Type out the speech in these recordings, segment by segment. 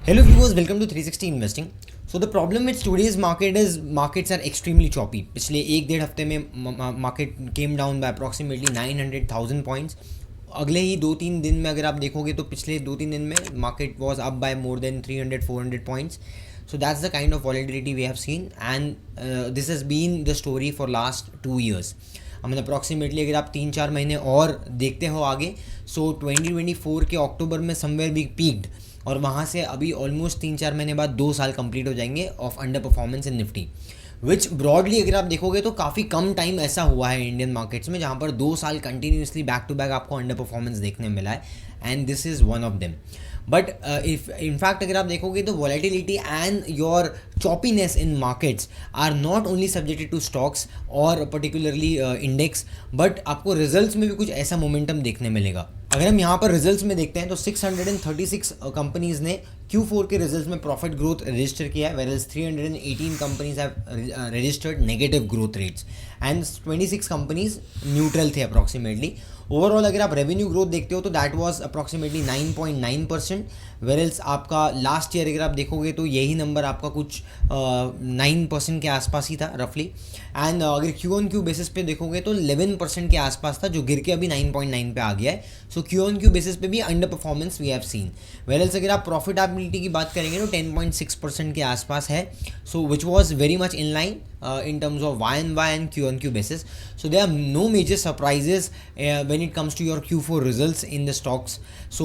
Hello viewers, welcome to 360 Investing. So the problem with today's market is markets are extremely choppy. पिछले एक डेढ़ हफ्ते में market came down by approximately 900,000 points. अगले ही 2-3 दिन में अगर आप देखोगे तो पिछले 2-3 दिन में market was up by more than 300-400 points. So that's the kind of volatility we have seen and this has been the story for last 2 years. मतलब अप्रॉक्सीमेटली अगर आप 3-4 महीने और देखते हो आगे, सो 2024 के अक्टूबर में समवेयर वी पीक्ड और वहाँ से अभी ऑलमोस्ट 3-4 महीने बाद 2 साल कंप्लीट हो जाएंगे of under performance in Nifty, which broadly अगर आप देखोगे तो काफ़ी कम टाइम ऐसा हुआ है इंडियन मार्केट्स में जहाँ पर 2 साल कंटिन्यूसली बैक टू बैक आपको अंडर परफॉर्मेंस देखने मिला है, and this is one of them. But if in fact अगर आप देखोगे तो volatility and your choppiness in markets are not only subjected to stocks और पर्टिकुलरली इंडेक्स, बट आपको रिजल्ट्स में भी कुछ ऐसा मोमेंटम देखने मिलेगा. अगर हम यहाँ पर रिजल्ट्स में देखते हैं तो 636 कंपनीज ने Q4 के रिजल्ट्स में प्रॉफिट ग्रोथ रजिस्टर किया है, whereas 318 companies have registered negative growth rates and 26 companies neutral थे अप्रॉक्सीमेटली. ओवरऑल अगर आप रेवेन्यू ग्रोथ देखते हो तो दैट वाज अप्रॉक्सीमेटली 9.9%, वेयरएज आपका लास्ट ईयर अगर आप देखोगे तो यही नंबर आपका कुछ 9% के आसपास ही था रफली. एंड अगर Q-on-Q बेसिस पे देखोगे तो 11% के आसपास था, जो गिर के अभी 9.9 पे आ गया है. सो Q-on-Q बेसिस पे भी underperformance we have seen. Whereas अगर आप प्रॉफिटेबिलिटी की बात करेंगे तो 10.6% के आसपास है, so which was very much in line in terms of Y-on-Y and Q-on-Q basis. So there are no major surprises when it comes to your Q4 results in the stocks. So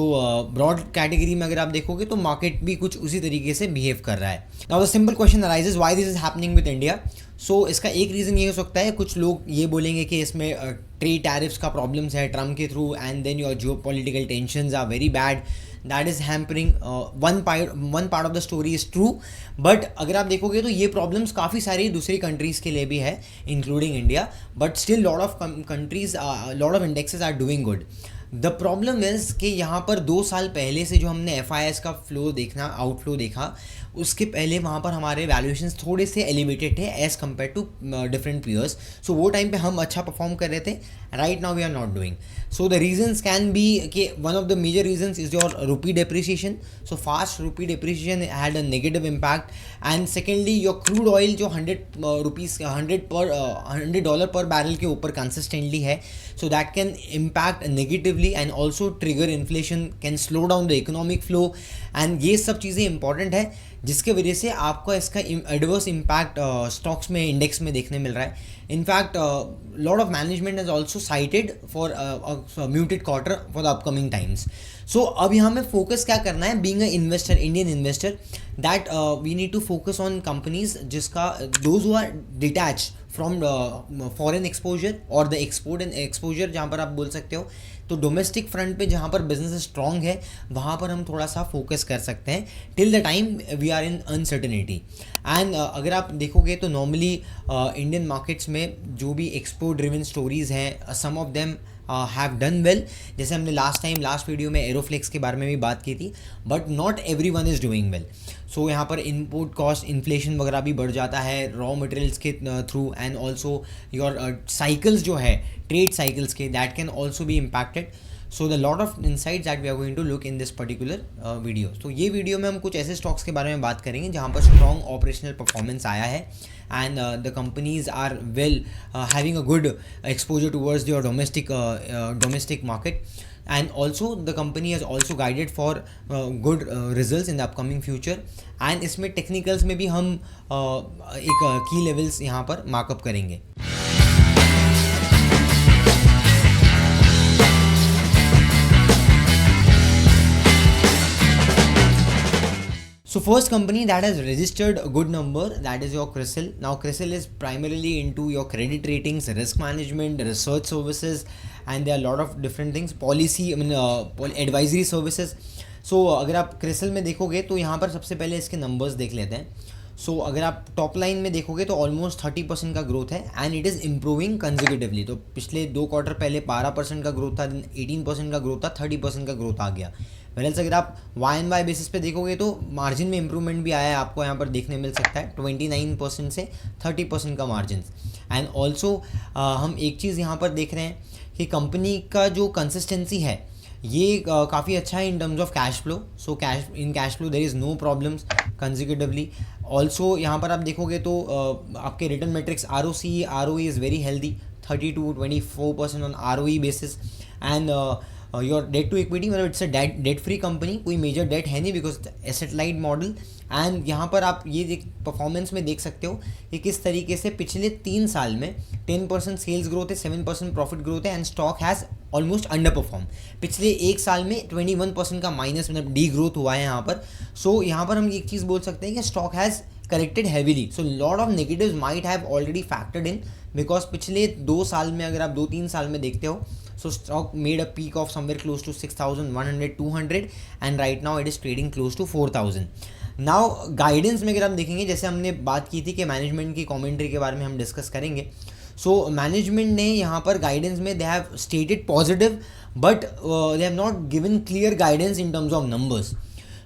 broad category में अगर आप देखोगे तो market भी कुछ उसी तरीके से बिहेव कर रहा है. Now the simple question arises, why this is happening with India? सो इसका एक रीज़न ये हो सकता है, कुछ लोग ये बोलेंगे कि इसमें ट्रेड टैरिफ्स का प्रॉब्लम्स है ट्रम्प के थ्रू, and then your geopolitical tensions are very bad, that is hampering. One part of the story is true, but अगर आप देखोगे तो ये प्रॉब्लम्स काफ़ी सारी दूसरी कंट्रीज़ के लिए भी है including India, but still lot of countries, lot of indexes are doing good. The problem is कि यहाँ पर 2 साल पहले से जो हमने FIS का फ्लो देखना, आउटफ्लो देखा, उसके पहले वहाँ पर हमारे वैल्यूएशंस थोड़े से एलिवेटेड थे as compare to different peers. So वो टाइम पे हम अच्छा परफॉर्म कर रहे थे. Right now we are not doing. So the reasons can be कि one of the major reasons is your rupee depreciation. So fast rupee depreciation had a negative impact, and secondly your crude oil जो $100 per barrel के ऊपर consistently है, so that can impact negatively and also trigger inflation, can slow down the economic flow, and ये सब चीज़ें important है जिसके वजह से आपको इसका एडवर्स इम्पैक्ट स्टॉक्स में, इंडेक्स में देखने मिल रहा है. In fact lot of management has also cited for muted quarter for the upcoming times. So अब यहाँ में फोकस क्या करना है, being a investor, Indian investor, that we need to focus on companies जिसका those who are detach from foreign exposure और the export and exposure, जहाँ पर आप बोल सकते हो. तो डोमेस्टिक फ्रंट पे जहाँ पर बिजनेस स्ट्रॉन्ग है वहाँ पर हम थोड़ा सा फोकस कर सकते हैं till the time we are in uncertainty. And अगर आप देखोगे तो नॉर्मली इंडियन मार्केट्स में जो भी एक्सपोर्ट ड्रिवन स्टोरीज़ हैं, some of them have done well. जैसे हमने लास्ट वीडियो में एरोफ्लेक्स के बारे में भी बात की थी, but not everyone is doing well. So यहाँ पर इनपुट कॉस्ट इन्फ्लेशन वगैरह भी बढ़ जाता है रॉ मटेरियल्स के थ्रू, एंड ऑल्सो योर साइकिल्स जो है ट्रेड साइकिल्स के, that can also be impacted. So the lot of insights that we are going to look in this particular video. तो ये वीडियो में हम कुछ ऐसे स्टॉक्स के बारे में बात करेंगे जहाँ पर स्ट्रॉन्ग ऑपरेशनल परफॉर्मेंस आया है, and the companies are well having a good exposure towards your domestic market, and also the company has also guided for good results in the upcoming future. and इसमें technicals में भी हम एक की levels यहाँ पर मार्कअप करेंगे. So first company that has registered a good number, that is your CRISIL. Now CRISIL is primarily into your credit ratings, risk management, research services, and there are a lot of different things, policy, advisory services. So अगर आप CRISIL में देखोगे तो यहाँ पर सबसे पहले इसके नंबर्स देख लेते हैं. सो अगर आप टॉप लाइन में देखोगे तो ऑलमोस्ट 30% का ग्रोथ है, and it is improving consecutively. तो पिछले 2 क्वार्टर पहले 12% का ग्रोथ था, 18% का ग्रोथ था, 30% का ग्रोथ आ गया. वेल अगर आप Y-on-Y बेसिस पे देखोगे तो मार्जिन में इंप्रूवमेंट भी आया है, आपको यहाँ पर देखने मिल सकता है 29% से 30% का मार्जिन. एंड ऑल्सो हम एक चीज़ यहाँ पर देख रहे हैं कि कंपनी का जो कंसिस्टेंसी है ये काफ़ी अच्छा है in terms of cash flow. So cash flow there is no problems consecutively. Also यहाँ पर आप देखोगे तो आपके return metrics R O E is very healthy, 30 to 24% on R O E basis. And your debt to equity, मतलब it's a debt free company, कोई major debt है नहीं because asset light model. And यहाँ पर आप ये performance में देख सकते हो कि किस तरीके से पिछले 3 साल में 10% सेल्स ग्रोथ है, 7% प्रॉफिट ग्रोथ है, and stock has almost under perform. पिछले एक साल में 21% का माइनस, मतलब डी ग्रोथ हुआ है यहाँ पर. सो यहाँ पर हम एक चीज़ बोल सकते हैं कि stock has corrected heavily. So lot of negatives might have already factored in, because पिछले 2 साल में, अगर आप 2-3 साल में देखते हो, so stock made a peak of somewhere close to 6,100-200 and right now it is trading close to 4,000. now guidance में अगर हम देखेंगे, जैसे हमने बात की थी कि मैनेजमेंट की कमेंट्री के बारे में हम डिस्कस करेंगे. सो मैनेजमेंट ने यहाँ पर गाइडेंस में they have stated positive but they have not given clear guidance in terms of numbers.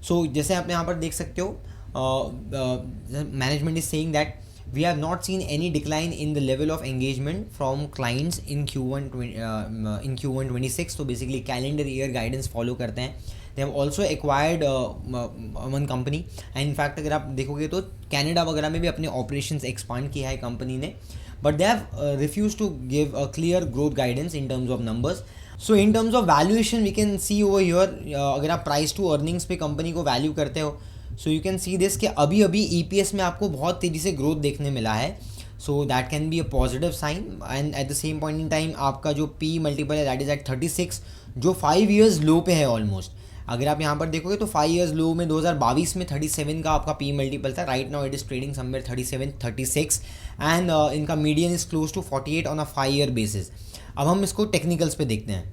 So जैसे आप यहाँ पर देख सकते हो, management is saying that we have not seen any decline in the level of engagement from clients in Q1 26. तो basically calendar year guidance follow करते हैं. they have also acquired one company and in fact अगर आप देखोगे तो Canada वगैरह में भी अपने operations expand किया है कंपनी ने, but they have refused to give a clear growth guidance in terms of numbers. so in terms of valuation we can see over here, अगर आप price to earnings पे कंपनी को value करते हो, so you can see this कि अभी EPS में आपको बहुत तेज़ी से ग्रोथ देखने मिला है. So that can be a positive sign. And at the same point in time आपका जो P मल्टीपल है दैट इज़ एट 36, जो 5 years लो पे है ऑलमोस्ट. अगर आप यहाँ पर देखोगे तो 5 years लो में 2022 में 37 का आपका P मल्टीपल था. Right now it is trading somewhere 37-36 and इनका median is close to 48 on a 5 year basis. अब हम इसको टेक्निकल्स पे देखते हैं.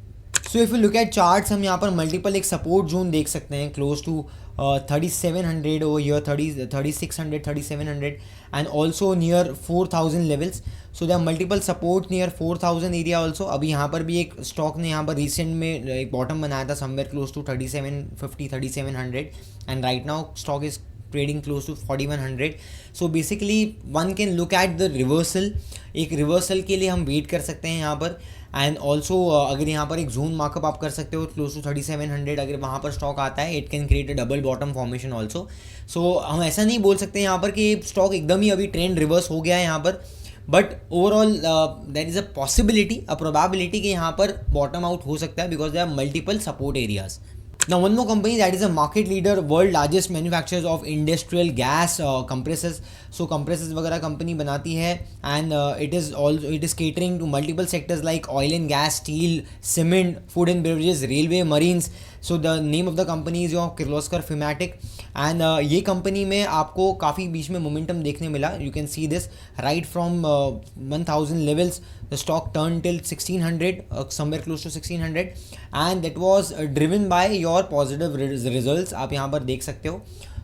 So if you look at charts, हम यहाँ पर मल्टीपल एक सपोर्ट जोन देख सकते हैं close to 3700 over here, 3600, 3700 and also near 4000 levels. so there are multiple support near 4000 area also. अभी यहाँ पर भी एक स्टॉक ने यहाँ पर रिसेंट में एक बॉटम बनाया था somewhere close to 3750, 3700 and right now stock is trading close to 4100. so basically one can look at the reversal. एक रिवर्सल के लिए हम वेट कर सकते हैं यहाँ पर. एंड ऑल्सो अगर यहाँ पर एक जोन मार्कअप आप कर सकते हो क्लोज टू 3700, अगर वहाँ पर स्टॉक आता है it can create a double bottom formation also. So हम ऐसा नहीं बोल सकते यहाँ पर कि स्टॉक एकदम ही अभी ट्रेंड रिवर्स हो गया है यहाँ पर, but overall there is a possibility, a probability कि यहाँ पर बॉटम आउट हो सकता है because there are multiple support areas. Now one more company that is a market leader, world largest manufacturers of industrial gas compressors. So compressors वगैरह company बनाती है and it is catering to multiple sectors like oil and gas, steel, cement, food and beverages, railway, marines. So the name of the company is your Kirloskar Phematic and ये company में आपको काफ़ी बीच में momentum देखने मिला. You can see this right from 1000 levels. The stock turned till 1600, somewhere close to 1600 and that was driven by your positive results. आप यहाँ पर देख सकते हो.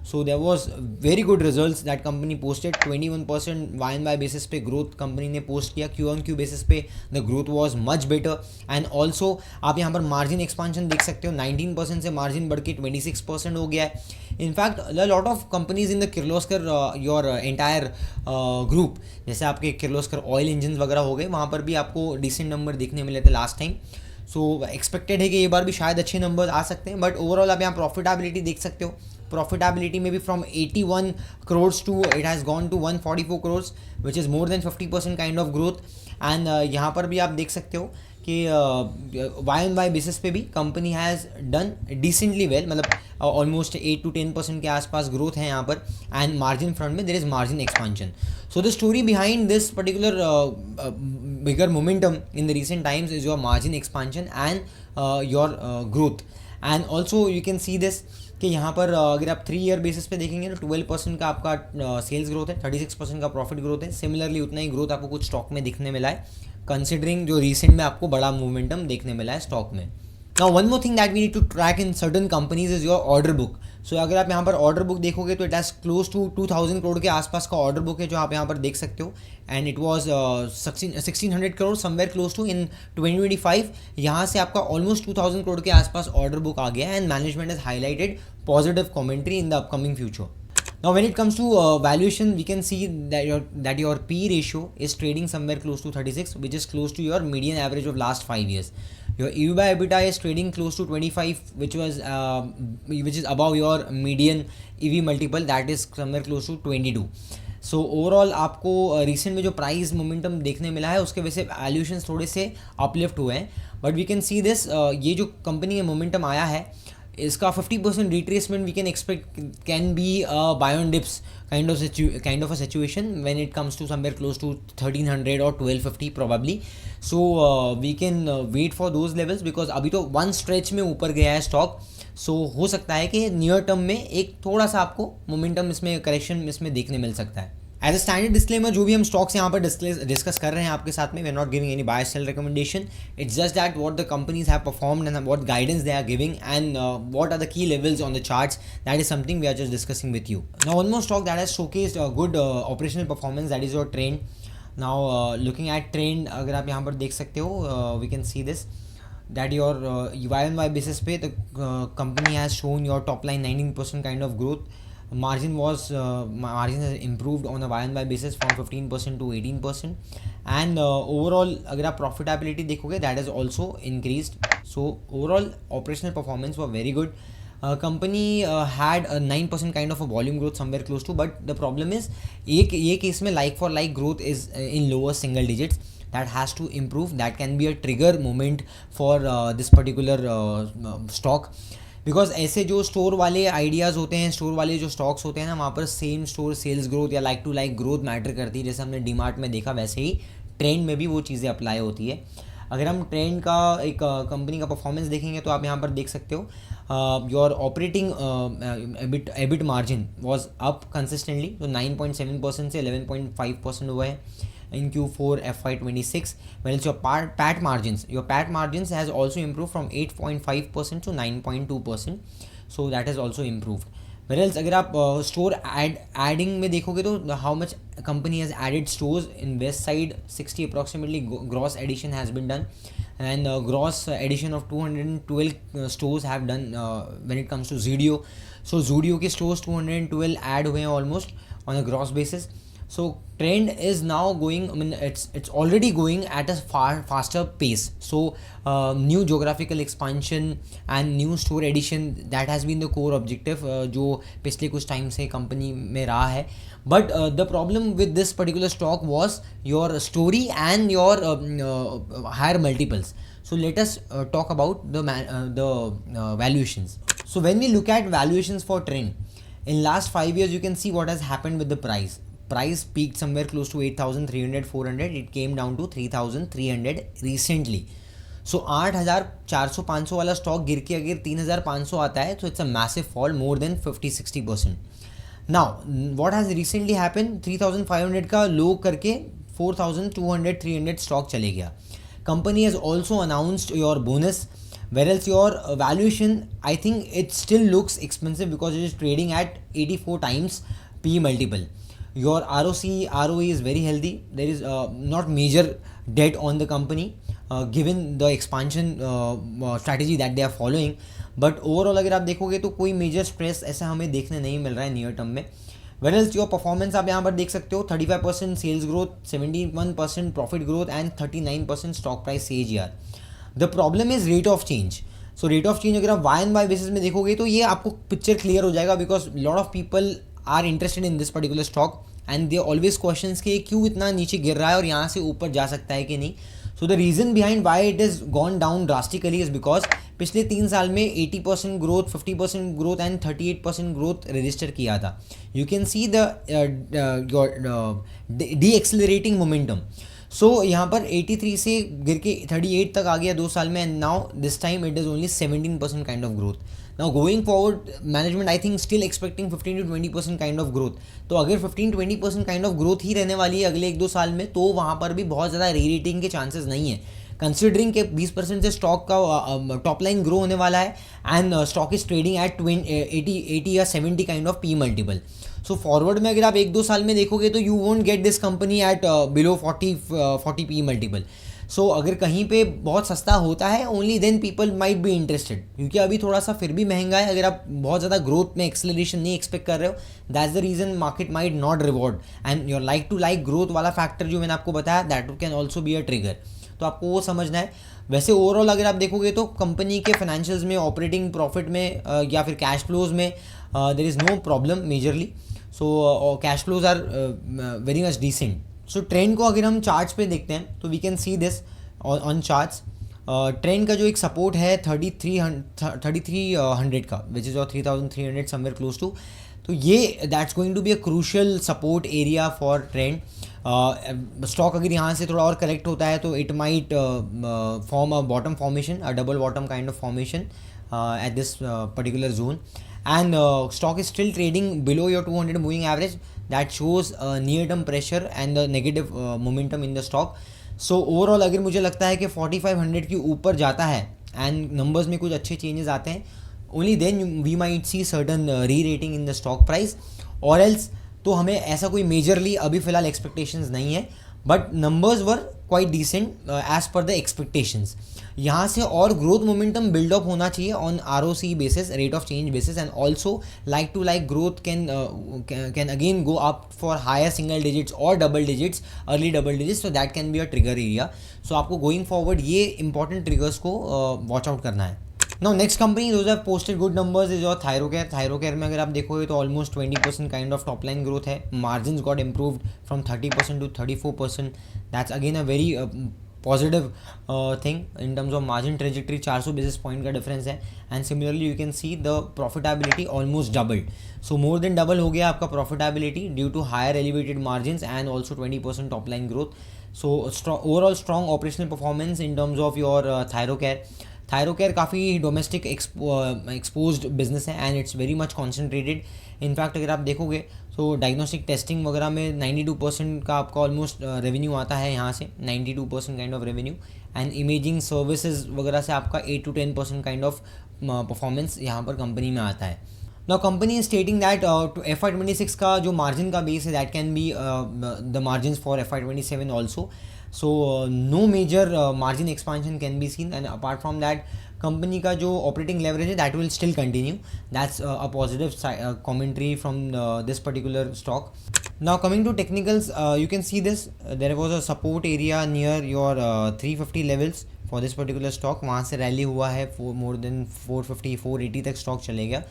So there was very good results that company posted. 21% Y&Y basis पे growth company ने post किया. Q-on-Q basis पे the growth was much better and also आप यहाँ पर मार्जिन एक्सपांशन देख सकते हो. 19% से मार्जिन बढ़ के 26% हो गया है. In fact a lot of companies in the Kirloskar your entire group, जैसे आपके किर्लोस्कर ऑयल इंजन वगैरह हो गए, वहाँ पर भी आपको डिसेंट नंबर देखने मिले थे लास्ट टाइम. सो एक्सपेक्टेड है कि ये बार भी शायद अच्छे नंबर आ सकते हैं. बट ओवरऑल आप यहाँ प्रॉफिटेबिलिटी देख सकते हो. प्रॉफिटेबिलिटी में भी from 81 crores to it has gone to 144 crores which is more than 50% kind of growth. And यहाँ पर भी आप देख सकते हो कि Y&Y बेसिस पे भी company has done decently well, मतलब ऑलमोस्ट 8 to 10% के आसपास ग्रोथ है यहाँ पर. एंड मार्जिन फ्रंट में there is margin expansion. So the story behind this particular bigger momentum in the recent times is your margin expansion and your growth. And also you can see this कि यहाँ पर अगर आप 3 year basis पे देखेंगे तो 12% का आपका सेल्स ग्रोथ है, 36% का प्रॉफिट ग्रोथ है. सिमिलरली उतना ही ग्रोथ आपको कुछ स्टॉक में दिखने मिला है, कंसिडरिंग जो रिसेंट में आपको बड़ा मोमेंटम देखने मिला है स्टॉक में. Now one more thing that we need to track in certain companies is your order book. So अगर आप यहाँ पर ऑर्डर बुक देखोगे तो it has close to 2000 crore के आसपास का ऑर्डर बुक है जो आप यहाँ पर देख सकते हो. And it was 1600 crore somewhere close to in 2025. यहाँ से आपका ऑलमोस्ट 2000 करोड़ के आसपास ऑर्डर बुक आ गया है. And management has highlighted positive commentary in the upcoming future. Now when it comes to valuation, we can see that your P ratio is trading somewhere close to 36, which is close to your median average of last 5 years. Your EV by EBITDA is trading close to 25, which is above your median EV multiple, that is somewhere close to 22. So overall आपको recent में जो price momentum देखने मिला है उसके वजह से valuations थोड़े से अपलिफ्ट हुए हैं, but we can see this, ये जो कंपनी में मोमेंटम आया है इसका 50% retracement we can expect can be buy on dips kind of a situation when it comes to somewhere close to 1300 or 1250 probably. So we can wait for those levels because अभी तो one stretch में ऊपर गया है stock. सो हो सकता है कि नियर टर्म में एक थोड़ा सा आपको मोमेंटम इसमें करेक्शन इसमें देखने मिल सकता है. एज अ स्टैंडर्ड डिस्क्लेमर, जो भी हम स्टॉक्स यहाँ पर डिस्कस कर रहे हैं आपके साथ में, we are not giving any buy sell recommendation. It's just that what the companies have performed and what guidance they are giving and what are the key levels on the charts. That is something we are just discussing with you. Now one more stock that has showcased good operational performance, that is your Trent. Now looking at Trent, अगर आप यहाँ पर देख सकते हो, we can see this that your Y-on-Y basis पे the company has shown your top line 19% kind of growth. Margin has improved on a Y-on-Y basis from 15% to 18%, and overall अगर आप profitability देखोगे that has also increased. So overall operational performance were very good. Company had a 9% kind of a volume growth somewhere close to, but the problem is ये case में like for like growth is in lower single digits. That has to improve. That can be a trigger moment for this particular stock, because ऐसे जो store वाले ideas होते हैं, store वाले जो stocks होते हैं ना, वहाँ पर सेम स्टोर सेल्स ग्रोथ या like to like growth matter करती है. जैसे हमने डीमार्ट में देखा, वैसे ही ट्रेंड में भी वो चीज़ें अप्लाई होती है. अगर हम ट्रेंड का एक कंपनी का परफॉर्मेंस देखेंगे तो आप यहाँ पर देख सकते हो, your operating EBIT margin was up consistently, तो 9.7% से 11.5% हुआ है in Q4 FY26, whereas your PAT margins has also improved from 8.5% to 9.2%, so that has also improved. Whereas अगर आप स्टोर एडिंग में देखोगे तो how much company has added stores in west side, 60 approximately gross addition has been done, and gross addition of 212 stores have done when it comes to Zudio. So Zudio के stores 212 add हुए हैं almost on a gross basis. So trend is now going, I mean it's already going at a faster pace. So new geographical expansion and new store addition, that has been the core objective जो पिछले कुछ time से company में रहा है. But the problem with this particular stock was your story and your higher multiples. So let us talk about the valuations. So when we look at valuations for trend, in last 5 years you can see what has happened with the price. Price peaked somewhere close to 8,300, 400. It came down to 3,300 recently. So 8,400, 500 वाला stock गिर के अगर 3,500 आता है तो it's a massive fall, more than 50-60%. Now what has recently happen, 3,500 का लो करके 4,200, 300 stock चले गया. Company has also announced your bonus, whereas your valuation, I think it still looks expensive because it is trading at 84 times P multiple. Your ROE is very healthy. There is not major debt on the company given the expansion strategy that they are following. But overall अगर आप देखोगे तो कोई major stress ऐसा हमें देखने नहीं मिल रहा है नियर टर्म में. Whereas your performance आप यहाँ पर देख सकते हो, 35% sales growth, 71% profit growth and 39% stock price CAGR. The problem is rate of change. So rate of change अगर आप Y-on-Y basis में देखोगे तो ये आपको पिक्चर क्लियर हो जाएगा, because lot of people are interested in this particular stock and they always questions कि क्यों इतना नीचे गिर रहा है और यहाँ से ऊपर जा सकता है कि नहीं. So the reason behind why it has gone down drastically is because पिछले 3 साल में 80% growth, 50% growth and 38% growth register किया था. You can see the de-accelerating momentum. So यहाँ पर 83 से गिर के 38 तक आ गया 2 साल में, and now this time it is only 17% kind of growth. Now going forward, management I think still expecting 15-20% kind of growth. तो अगर 15-20% kind of growth ही रहने वाली है अगले 1-2 साल में, तो वहाँ पर भी बहुत ज़्यादा री-रेटिंग के चांसेस नहीं है, कंसिडरिंग के 20% से स्टॉक का टॉप लाइन ग्रो होने वाला है and stock is trading at 80 या 70 kind of P multiple. So forward में अगर आप 1-2 साल में देखोगे तो you won't get this company at below 40 P multiple. So अगर कहीं पे बहुत सस्ता होता है, only then people might be interested, क्योंकि अभी थोड़ा सा फिर भी महंगा है. अगर आप बहुत ज़्यादा ग्रोथ में एक्सेलरेशन नहीं एक्सपेक्ट कर रहे हो, that's the reason market might not reward. And your like to like growth वाला फैक्टर जो मैंने आपको बताया, that can also be a trigger. तो आपको वो समझना है। वैसे ओवरऑल अगर आप देखोगे तो कंपनी के फाइनेंशियल्स में, ऑपरेटिंग प्रॉफिट में या फिर कैश फ्लोज में there is no problem majorly. So cash flows are very much decent. So Trent को अगर हम चार्ट्स पे देखते हैं तो we can see this on charts. Trent का जो एक सपोर्ट है 3300 का, विच इज़ और 3300 समवेयर क्लोज टू, तो ये that's going to be a crucial support area for Trent. Stock अगर यहाँ से थोड़ा और करेक्ट होता है तो it might form a bottom formation, a double bottom kind of formation at this particular zone, and stock is still trading below your 200 moving average. That shows near term pressure and the negative momentum in the stock. So overall अगर मुझे लगता है कि 4500 के ऊपर जाता है and numbers में कुछ अच्छे चेंजेस आते हैं, only then we might see certain rerating in the stock price, और एल्स तो हमें ऐसा कोई मेजरली अभी फिलहाल एक्सपेक्टेशंस नहीं है, but numbers were quite decent as per the expectations. यहाँ से और ग्रोथ मोमेंटम बिल्डअप होना चाहिए ऑन ROC बेसिस, rate of change basis, and also like to like growth can again go up for higher single digits और double digits, early double digits, so that can be a trigger area. So आपको going forward ये important triggers को watch out करना है। Now next company those have posted good numbers is your Thyrocare. Thyrocare में अगर आप देखोगे तो almost 20% kind of top line growth है, margins got improved from 30% to 34%. That's again a very positive thing in terms of margin trajectory. 400 basis point का difference है, and similarly you can see the profitability almost doubled. So more than double हो गया आपका profitability due to higher elevated margins and also 20% top line growth. So overall strong operational performance in terms of your Thyrocare. Thyrocare काफ़ी domestic exposed business है and it's very much concentrated. In fact अगर आप देखोगे तो diagnostic testing वगैरह में 92% का आपका ऑलमोस्ट रेवेन्यू आता है यहाँ से, 92% kind of revenue, and imaging services वगैरह से आपका 8 to 10% काइंड ऑफ परफॉर्मेंस यहाँ पर कंपनी में आता है। Now company is stating that FY26 का जो मार्जिन का बेस है that can be the margin for FY27 also. So no major margin expansion can be seen, and apart from that company का जो operating leverage है that will still continue. That's a positive commentary from this particular stock. Now coming to technicals, you can see this, there was a support area near your 350 levels for this particular stock. वहाँ से rally हुआ है more than 450 480 तक stock चले गया,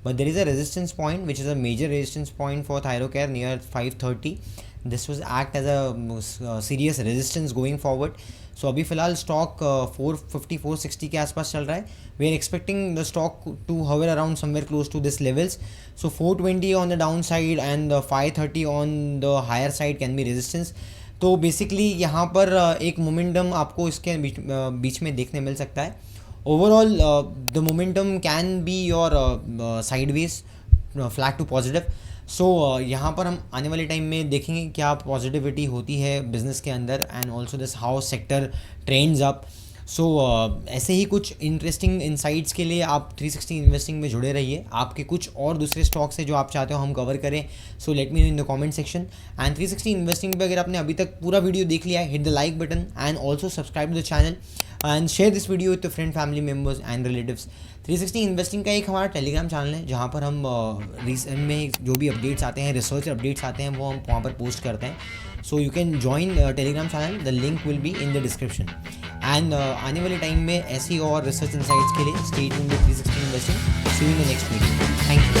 but there is a resistance point which is a major resistance point for Thyrocare near 530. This was act as a serious resistance going forward. So अभी फ़िलहाल stock 450 460 के आसपास चल रहा है. We are expecting the stock to hover around somewhere close to this levels. So 420 on the downside and 530 on the higher side can be resistance. तो basically यहाँ पर एक मोमेंटम आपको इसके बीच में देखने मिल सकता है. Overall the momentum can be your sideways flat to positive. So यहाँ पर हम आने वाले टाइम में देखेंगे क्या पॉजिटिविटी होती है बिजनेस के अंदर, and also this how sector trends up. So ऐसे ही कुछ इंटरेस्टिंग इनसाइट्स के लिए आप 360 इन्वेस्टिंग में जुड़े रहिए. आपके कुछ और दूसरे स्टॉक्स है जो आप चाहते हो हम कवर करें, so let me know in the comment section. And 360 investing पे अगर आपने अभी तक पूरा वीडियो देख लिया है, hit the like button and also subscribe to the channel and share this video with friend, family members and relatives. 360 investing का एक हमारा टेलीग्राम चैनल है जहाँ पर हम रिसेंट में जो भी अपडेट्स आते हैं, रिसर्च अपडेट्स आते हैं, वो हम वहाँ पर पोस्ट करते हैं. So you can join Telegram channel, the link will be in the description. And आने वाले टाइम में ऐसी और रिसर्च इनसाइट्स के लिए stay tuned with 360 investing. See you in the next video. Thank you.